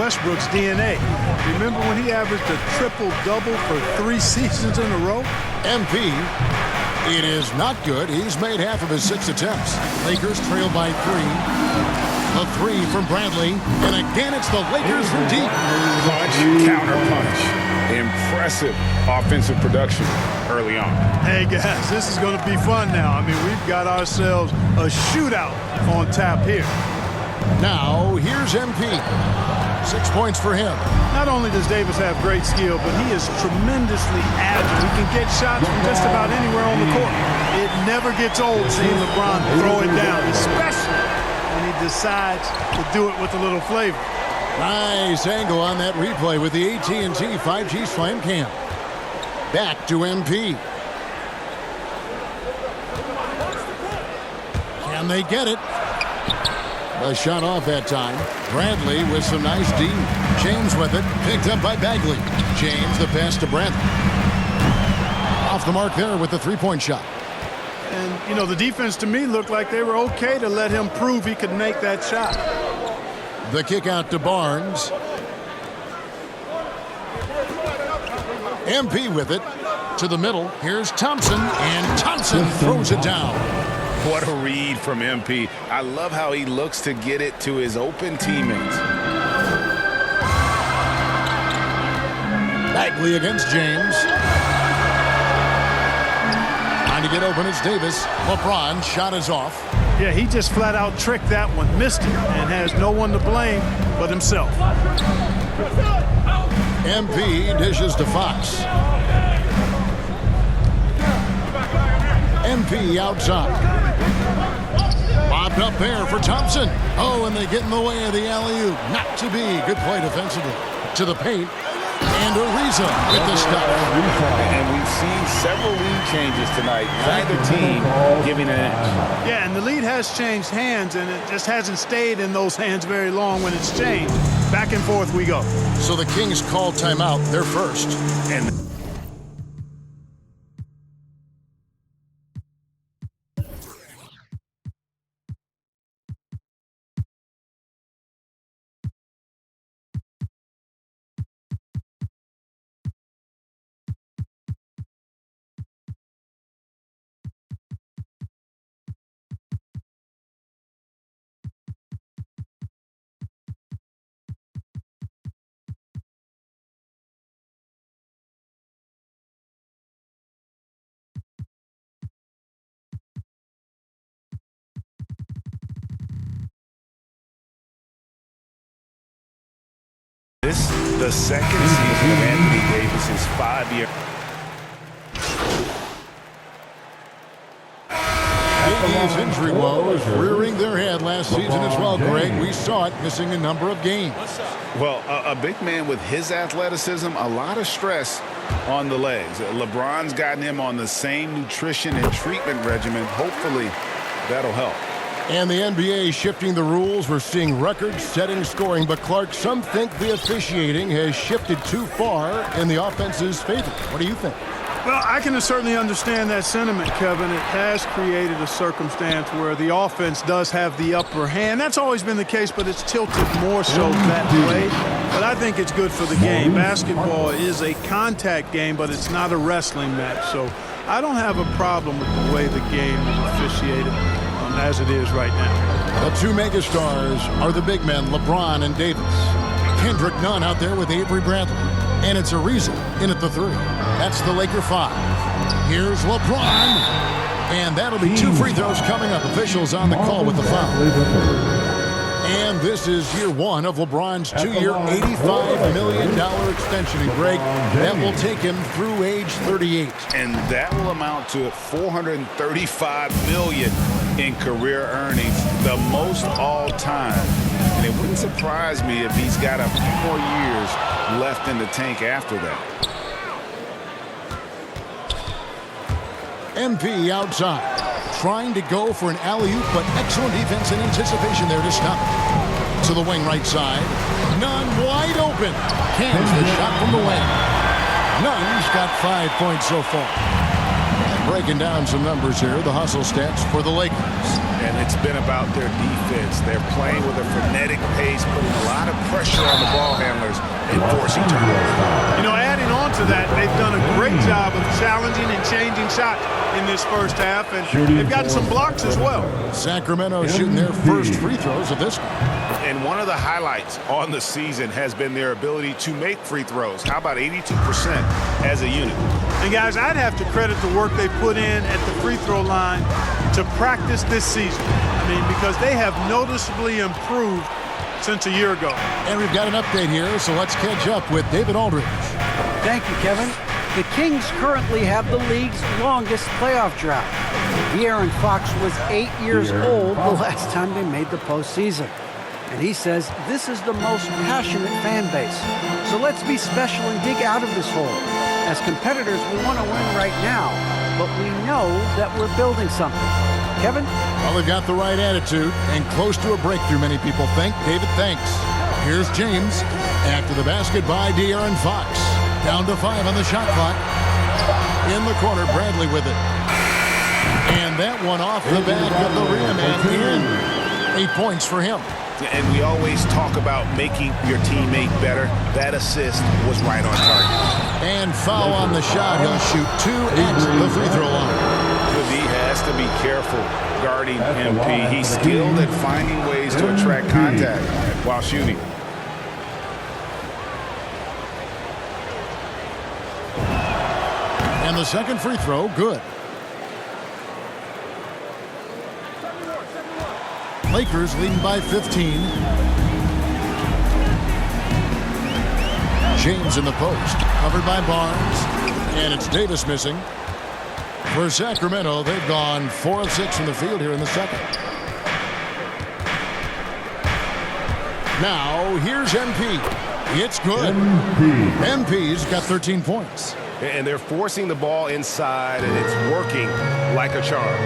Westbrook's DNA. Remember when he averaged a triple-double for 3 seasons in a row? MP, it is not good. He's made half of his 6 attempts. Lakers trail by 3. A 3 from Bradley, and again it's the Lakers from deep. Punch, counter punch. Impressive offensive production early on. Hey guys, this is going to be fun now. I mean, we've got ourselves a shootout on tap here. Now, here's MP. 6 points for him. Not only does Davis have great skill, but he is tremendously agile. He can get shots from just about anywhere on the court. It never gets old seeing LeBron throw it down, especially when he decides to do it with a little flavor. Nice angle on that replay with the AT&T 5G Slam Cam. Back to MP. Can they get it? A shot off that time. Bradley with some nice D. James with it. Picked up by Bagley. James the pass to Bradley. Off the mark there with the three-point shot. And, you know, the defense to me looked like they were okay to let him prove he could make that shot. The kick out to Barnes. MP with it to the middle. Here's Thompson, and Thompson throws it down. What a read from MP. I love how he looks to get it to his open teammates. Bagley against James. Trying to get open, it's Davis. LeBron shot is off. Yeah, he just flat out tricked that one, missed it, and has no one to blame but himself. MP dishes to Fox. MP outside. Bobbed up there for Thompson. Oh, and they get in the way of the alley-oop. Not to be. Good play defensively. To the paint. And Ariza with the stop. And we've seen several lead changes tonight. Neither team giving an edge. Yeah, and the lead has changed hands, and it just hasn't stayed in those hands very long when it's changed. Back and forth we go. So the Kings call timeout. They're first. And this the second season of Anthony Davis's 5-year. His injury woes rearing their head last season as well, Greg. We saw it missing a number of games. Well, a big man with his athleticism, a lot of stress on the legs. LeBron's gotten him on the same nutrition and treatment regimen. Hopefully, that'll help. And the NBA shifting the rules. We're seeing record-setting scoring. But, Clark, some think the officiating has shifted too far in the offense's favor. What do you think? Well, I can certainly understand that sentiment, Kevin. It has created a circumstance where the offense does have the upper hand. That's always been the case, but it's tilted more so that way. But I think it's good for the game. Basketball is a contact game, but it's not a wrestling match. So I don't have a problem with the way the game is officiated as it is right now. The two megastars are the big men, LeBron and Davis. Kendrick Nunn out there with Avery Bradley. And it's Ariza in at the 3. That's the Laker 5. Here's LeBron. And that'll be 2 free throws coming up. Officials on the call with the foul. And this is year 1 of LeBron's 2-year, $85 million extension. And Greg, that will take him through age 38. And that will amount to $435 million in career earnings, the most all time. And it wouldn't surprise me if he's got a few more years left in the tank after that. MP outside, trying to go for an alley-oop, but excellent defense and anticipation there to stop it. To the wing right side. Nunn wide open. Cans the shot from the wing. Nunn's got 5 points so far. And breaking down some numbers here, the hustle stats for the Lakers. And it's been about their defense. They're playing with a frenetic pace, putting a lot of pressure on the ball handlers and forcing turnovers. You know, adding on to that, they've done a great job of challenging and changing shots in this first half, and they've gotten some blocks as well. Sacramento shooting their first free throws of this one. And one of the highlights on the season has been their ability to make free throws. How about 82% as a unit? And guys, I'd have to credit the work they put in at the free throw line to practice this season. I mean, because they have noticeably improved since a year ago. And we've got an update here, so let's catch up with David Aldridge. Thank you, Kevin. The Kings currently have the league's longest playoff drought. De'Aaron Fox was 8 years old the last time they made the postseason. And he says this is the most passionate fan base. So let's be special and dig out of this hole. As competitors, we want to win right now, but we know that we're building something. Kevin? Well, they've got the right attitude and close to a breakthrough, many people think. David, thanks. Here's James after the basket by De'Aaron Fox. Down to 5 on the shot clock. In the corner, Bradley with it. And that one off the back of the rim and in. 8 points for him. And we always talk about making your teammate better. That assist was right on target. And foul on the shot. He'll shoot 2 at the free throw line. He has to be careful guarding MP. He's skilled at finding ways to attract contact while shooting. And the second free throw, good. Lakers leading by 15. James in the post, covered by Barnes. And it's Davis missing. For Sacramento, they've gone 4 of 6 from the field here in the second. Now, here's MP. It's good. MP's got 13 points. And they're forcing the ball inside, and it's working like a charm.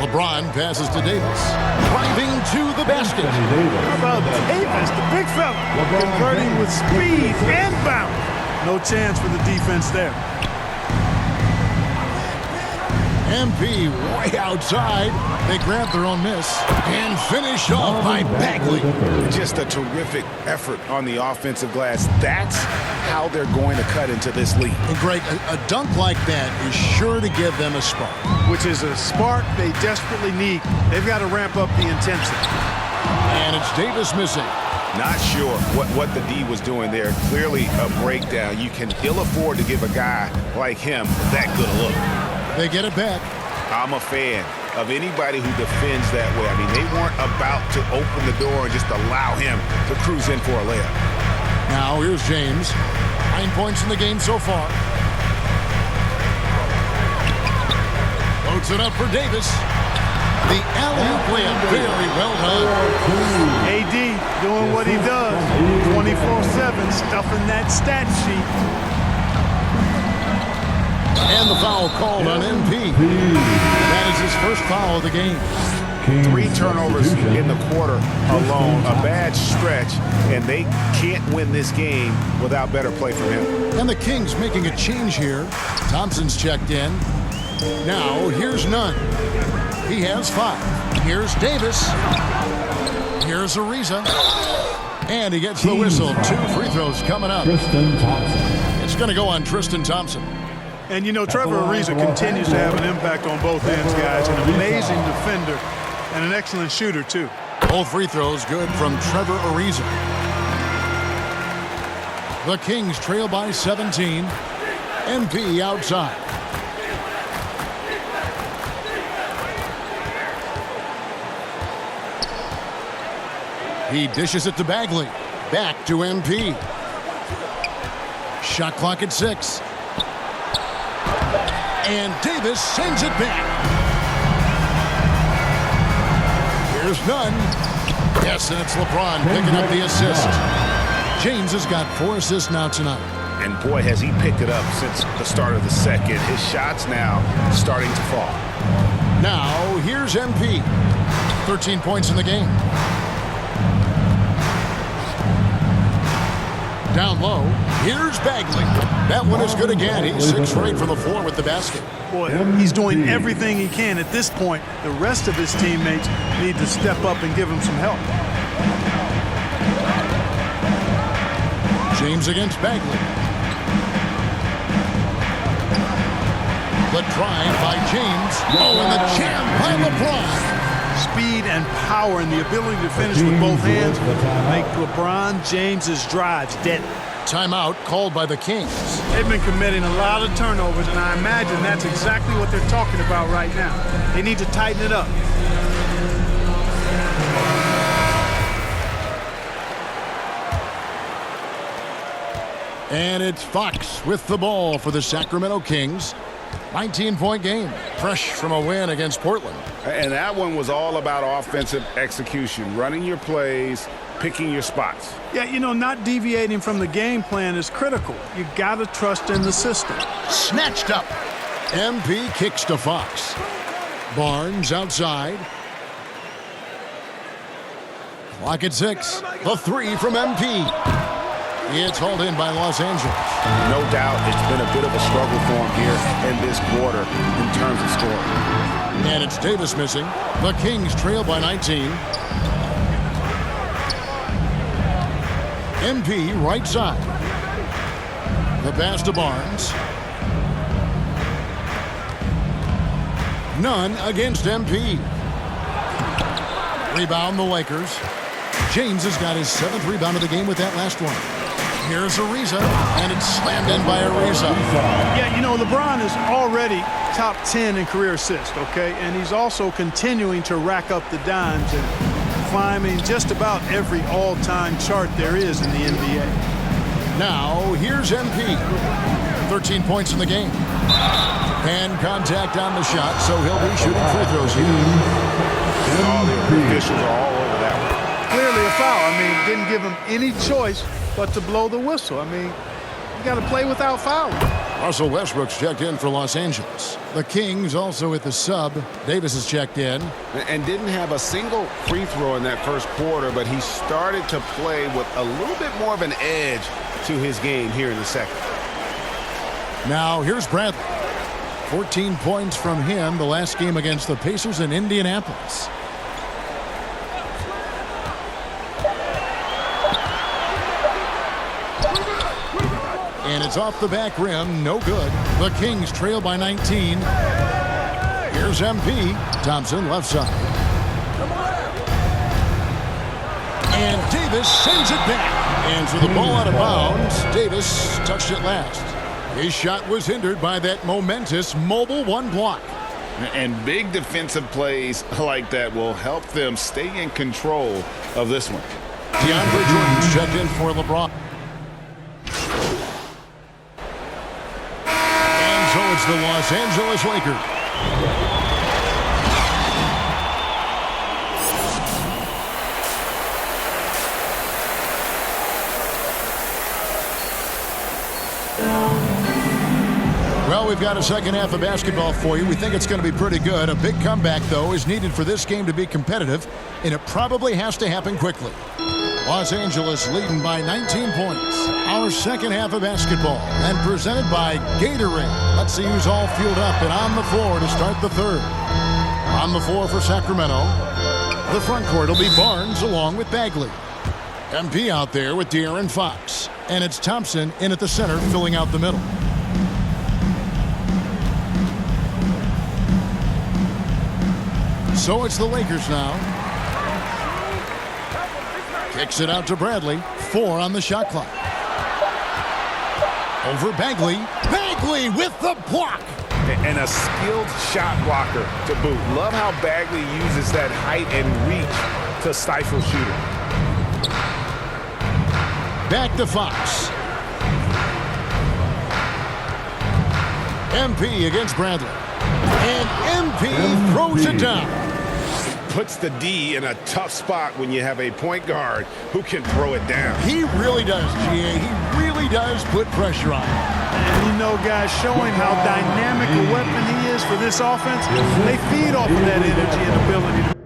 LeBron passes to Davis. Driving to the basket. How about Davis, the big fella, converting with speed and bounce. No chance for the defense there. MP way outside. They grab their own miss and finish off by Bagley. Just a terrific effort on the offensive glass. That's how they're going to cut into this lead. And Greg, a dunk like that is sure to give them a spark. Which is a spark they desperately need. They've got to ramp up the intensity. And it's Davis missing. Not sure what the D was doing there. Clearly a breakdown. You can ill afford to give a guy like him that good a look. They get it back. I'm a fan of anybody who defends that way. I mean, they weren't about to open the door and just allow him to cruise in for a layup. Now here's James. 9 points in the game so far. Loads it up for Davis. The alley-oop layup, very well done. AD doing what he does. 24/7, stuffing that stat sheet. And the foul called on MP. That is his first foul of the game. 3 turnovers in the quarter alone. A bad stretch, and they can't win this game without better play from him. And the Kings making a change here. Thompson's checked in. Now, here's Nunn. He has 5. Here's Davis. Here's Ariza. And he gets the whistle. 2 free throws coming up. Tristan Thompson. It's going to go on Tristan Thompson. And, you know, Trevor Ariza continues to have an impact on both ends, guys. An amazing defender and an excellent shooter, too. Both free throws good from Trevor Ariza. The Kings trail by 17. MP outside. He dishes it to Bagley. Back to MP. Shot clock at 6. And Davis sends it back. Here's Nunn. Yes, and it's LeBron picking up the assist. James has got 4 assists now tonight. And boy, has he picked it up since the start of the second. His shots now starting to fall. Now, here's MP. 13 points in the game. Down low, here's Bagley. That one is good again. He's 6 straight from the floor with the basket. Boy, he's doing everything he can. At this point, the rest of his teammates need to step up and give him some help. James against Bagley. The drive by James. Oh, and the jam by LeBron. Speed and power and the ability to finish with both hands make LeBron James's drives deadly. Timeout called by the Kings. They've been committing a lot of turnovers, and I imagine that's exactly what they're talking about right now. They need to tighten it up. And it's Fox with the ball for the Sacramento Kings. 19-point game, fresh from a win against Portland. And that one was all about offensive execution, running your plays, picking your spots. Yeah, you know, not deviating from the game plan is critical. You got to trust in the system. Snatched up. MP kicks to Fox. Barnes outside. Clock at 6. The 3 from MP. It's hauled in by Los Angeles. No doubt it's been a bit of a struggle for him here in this quarter in terms of scoring. And it's Davis missing. The Kings trail by 19. MP right side. The pass to Barnes. None against MP. Rebound the Lakers. James has got his 7th rebound of the game with that last one. Here's Ariza, and it's slammed in by Ariza. Yeah, you know, LeBron is already top 10 in career assists, okay? And he's also continuing to rack up the dimes and climbing just about every all-time chart there is in the NBA. Now, here's MP. 13 points in the game. Hand contact on the shot, so he'll be shooting free throws here. All the officials are all over that one. Clearly a foul. I mean, didn't give him any choice but to blow the whistle. I mean, you got to play without fouling. Russell Westbrook's checked in for Los Angeles. The Kings also at the sub. Davis is checked in. And didn't have a single free throw in that first quarter, but he started to play with a little bit more of an edge to his game here in the second. Now, here's Bradley. 14 points from him the last game against the Pacers in Indianapolis. And it's off the back rim, no good. The Kings trail by 19. Here's MP. Thompson left side. And Davis sends it back. And for the ball out of bounds, Davis touched it last. His shot was hindered by that momentous mobile 1 block. And big defensive plays like that will help them stay in control of this one. DeAndre Jordan's checked in for LeBron. And so it's the Los Angeles Lakers. Well, we've got a second half of basketball for you. We think it's going to be pretty good. A big comeback, though, is needed for this game to be competitive, and it probably has to happen quickly. Los Angeles leading by 19 points. Our second half of basketball, and presented by Gatorade. Let's see who's all fueled up and on the floor to start the third. On the floor for Sacramento, the front court will be Barnes along with Bagley. MP out there with De'Aaron Fox. And it's Thompson in at the center, filling out the middle. So it's the Lakers now. Kicks it out to Bradley. 4 on the shot clock. Over Bagley. Bagley with the block. And a skilled shot blocker to boot. Love how Bagley uses that height and reach to stifle shooting. Back to Fox. MP against Bradley. And MP throws it down. Puts the D in a tough spot when you have a point guard who can throw it down. He really does, GA. He really does put pressure on him. And you know, guys, showing how dynamic a weapon he is for this offense, they feed off of that energy and ability to